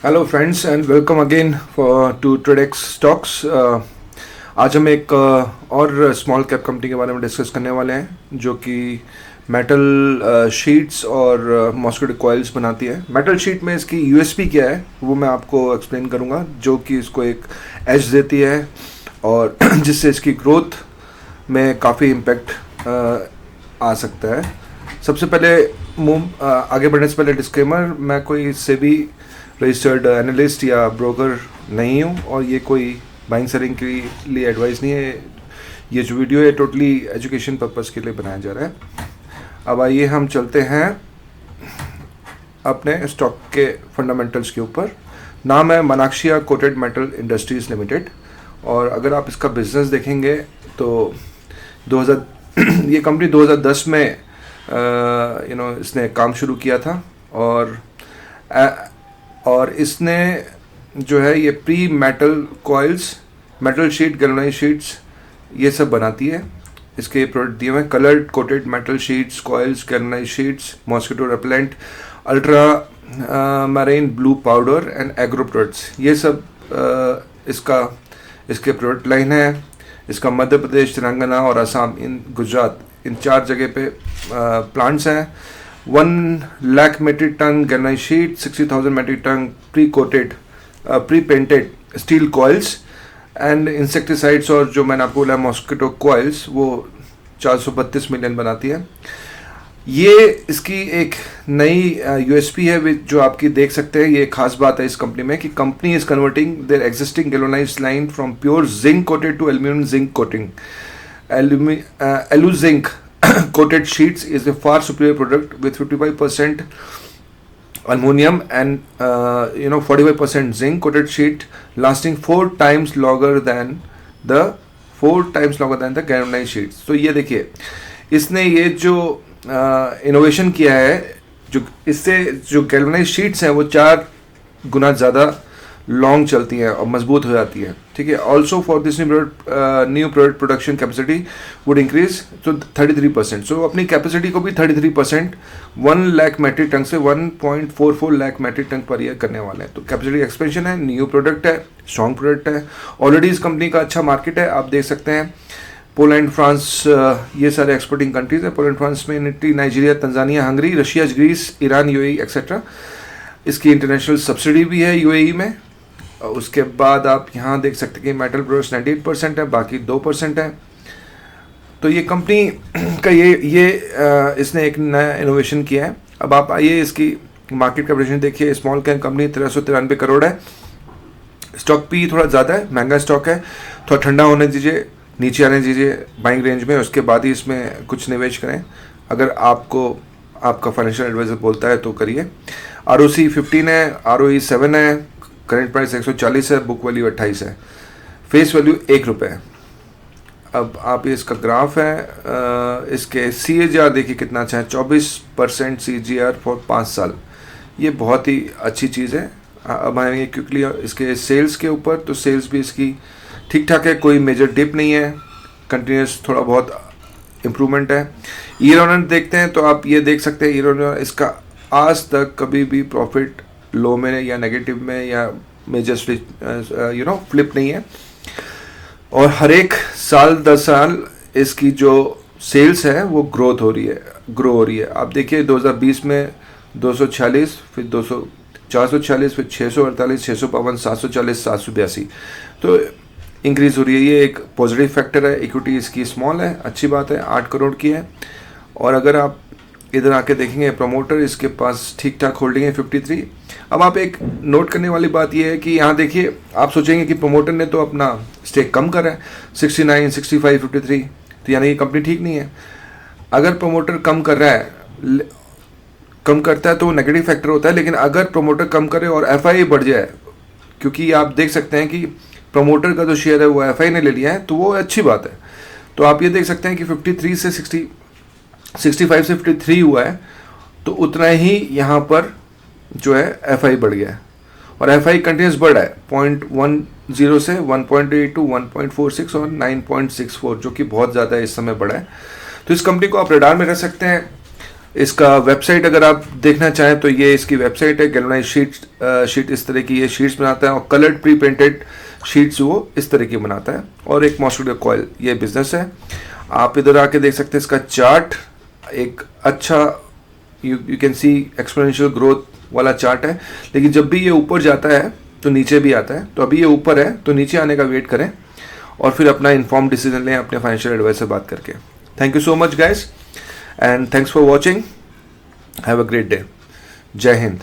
Hello friends and welcome again for to Tradex stocks. आज हम एक और स्मॉल कैप कंपनी के बारे में डिस्कस करने वाले हैं जो कि मेटल शीट्स और मॉस्किटो कॉइल्स बनाती है। मेटल शीट में इसकी यूएसपी क्या है वो मैं आपको एक्सप्लेन करूंगा, जो कि इसको एक एज देती है और जिससे इसकी ग्रोथ में काफ़ी इम्पेक्ट आ सकता है। सबसे पहले आगे बढ़ने से पहले डिस्क्लेमर, मैं कोई इससे भी रजिस्टर्ड एनालिस्ट या ब्रोकर नहीं हूँ और ये कोई बाइंग सेलिंग के लिए एडवाइस नहीं है। ये जो वीडियो है टोटली एजुकेशन पर्पस के लिए बनाया जा रहा है। अब आइए हम चलते हैं अपने स्टॉक के फंडामेंटल्स के ऊपर। नाम है मनाक्षिया कोटेड मेटल इंडस्ट्रीज़ लिमिटेड, और अगर आप इसका बिजनेस देखेंगे तो 2000 ये कंपनी 2010 में इसने काम शुरू किया था और इसने जो है ये pre metal coils, metal sheet, galvanised sheets ये सब बनाती है। इसके प्रोडक्ट दिए हुए हैं: coloured coated metal sheets, coils, galvanised sheets, mosquito repellent, ultramarine blue powder and agro products. ये सब इसके प्रोडक्ट लाइन है। इसका मध्य प्रदेश, तेलंगाना और असम, गुजरात, इन 4 जगह पे प्लांट्स हैं। 1 lakh metric tonne galvanised sheet, 60,000 metric tonne pre coated pre painted steel coils and insecticides, और जो मैंने आपको बोला मॉस्किटो कॉइल्स, वो 432 मिलियन बनाती है। ये इसकी एक नई यूएसपी है जो आपकी देख सकते हैं। ये खास बात है इस कंपनी में कि company is converting their existing galvanised line from pure zinc coated to aluminium zinc coating. Zinc coated sheets is a far superior product with 55% aluminum and 45% zinc coated sheet, lasting 4 times longer than the galvanized sheets। तो ये देखिए, इसने ये जो innovation किया है, जो इससे जो galvanized शीट्स हैं वो 4 गुना ज़्यादा लॉन्ग चलती हैं और मजबूत हो जाती है। ठीक है। Also for this new product production capacity would increase तो 33%। सो अपनी कैपेसिटी को भी 33% 1 लाख मेट्रिक टन से 1.44 लाख मेट्रिक टन पर ईयर करने वाले हैं। तो कैपेसिटी एक्सपेंशन है, न्यू प्रोडक्ट है, स्ट्रॉन्ग प्रोडक्ट है। ऑलरेडी इस कंपनी का अच्छा मार्केट है, आप देख सकते हैं। पोलैंड, फ्रांस, ये सारे एक्सपोर्टिंग कंट्रीज है। पोलैंड, फ्रांस में Italy, Nigeria, Tanzania, Hungary, Russia, Greece, Iran, UAE etcetera. इसकी इंटरनेशनल सब्सिडी भी है यूएई में। उसके बाद आप यहाँ देख सकते हैं कि मेटल प्रोडक्ट्स 98% है, बाकी 2% है। तो ये कंपनी का ये इसने एक नया इनोवेशन किया है। अब आप आइए इसकी मार्केट कैपिटलाइजेशन देखिए। स्मॉल कैप कंपनी 1393 करोड़ है। स्टॉक भी थोड़ा ज़्यादा है, महंगा स्टॉक है। थोड़ा ठंडा होने दीजिए, नीचे आने दीजिए बाइंग रेंज में, उसके बाद ही इसमें कुछ निवेश करें। अगर आपका फाइनेंशियल एडवाइजर बोलता है तो करिए। ROC 15 है, ROE 7 है, करेंट प्राइस 140 है, बुक वैल्यू 28 है, फेस वैल्यू 1 रुपये है। अब आप ये इसका ग्राफ है, इसके CAGR देखिए कितना अच्छा है, 24% CAGR फॉर 5 साल। ये बहुत ही अच्छी चीज़ है। अब आएंगे क्विकली इसके सेल्स के ऊपर। तो सेल्स भी इसकी ठीक ठाक है, कोई मेजर डिप नहीं है, कंटिन्यूस थोड़ा बहुत इम्प्रूवमेंट है। ईयर ऑन ईयर देखते हैं तो आप ये देख सकते हैं, ईयर ऑन ईयर इसका आज तक कभी भी प्रॉफिट लो में या नेगेटिव में या मेजर फ्लिप नहीं है। और हर एक साल 10 साल इसकी जो सेल्स है वो ग्रो हो रही है। आप देखिए 2020 में 246, फिर 446, फिर 648, 652, 740, 782, तो इंक्रीज हो रही है। ये एक पॉजिटिव फैक्टर है। इक्विटी इसकी स्मॉल है, अच्छी बात है, 8 करोड़ की है। और अगर आप इधर आके देखेंगे प्रमोटर, इसके पास ठीक ठाक होल्डिंग है 53। अब आप एक नोट करने वाली बात यह है कि यहाँ देखिए, आप सोचेंगे कि प्रमोटर ने तो अपना स्टेक कम करा है 69, 65, 53, तो यानी ये कंपनी ठीक नहीं है। अगर प्रमोटर कम करता है तो नेगेटिव फैक्टर होता है, लेकिन अगर प्रमोटर कम करे और FI बढ़ जाए, क्योंकि आप देख सकते हैं कि प्रमोटर का जो शेयर है वो FI ने ले लिया है, तो वो अच्छी बात है। तो आप ये देख सकते हैं कि 53 से 65 से 53 हुआ है, तो उतना ही यहाँ पर जो है FI बढ़ गया है। और FI कंटिन्यूस बढ़ा है 0.10 से 1.82, 1.46 और 9.64, जो कि बहुत ज़्यादा इस समय बढ़ा है। तो इस कंपनी को आप रडार में रख सकते हैं। इसका वेबसाइट अगर आप देखना चाहें तो ये इसकी वेबसाइट है। गैल्वेनाइज शीट इस तरह की ये शीट्स बनाता है और कलर्ड प्री प्रिंटेड शीट्स वो इस तरह की बनाता है। और एक मॉस्किटो कॉइल ये बिजनेस है। आप इधर आके देख सकते हैं इसका चार्ट, एक अच्छा you can see exponential growth वाला चार्ट है। लेकिन जब भी ये ऊपर जाता है तो नीचे भी आता है। तो अभी ये ऊपर है तो नीचे आने का वेट करें और फिर अपना इन्फॉर्म डिसीजन लें अपने फाइनेंशियल एडवाइजर से बात करके। Thank you so much guys and thanks for watching. Have a great day. जय हिंद।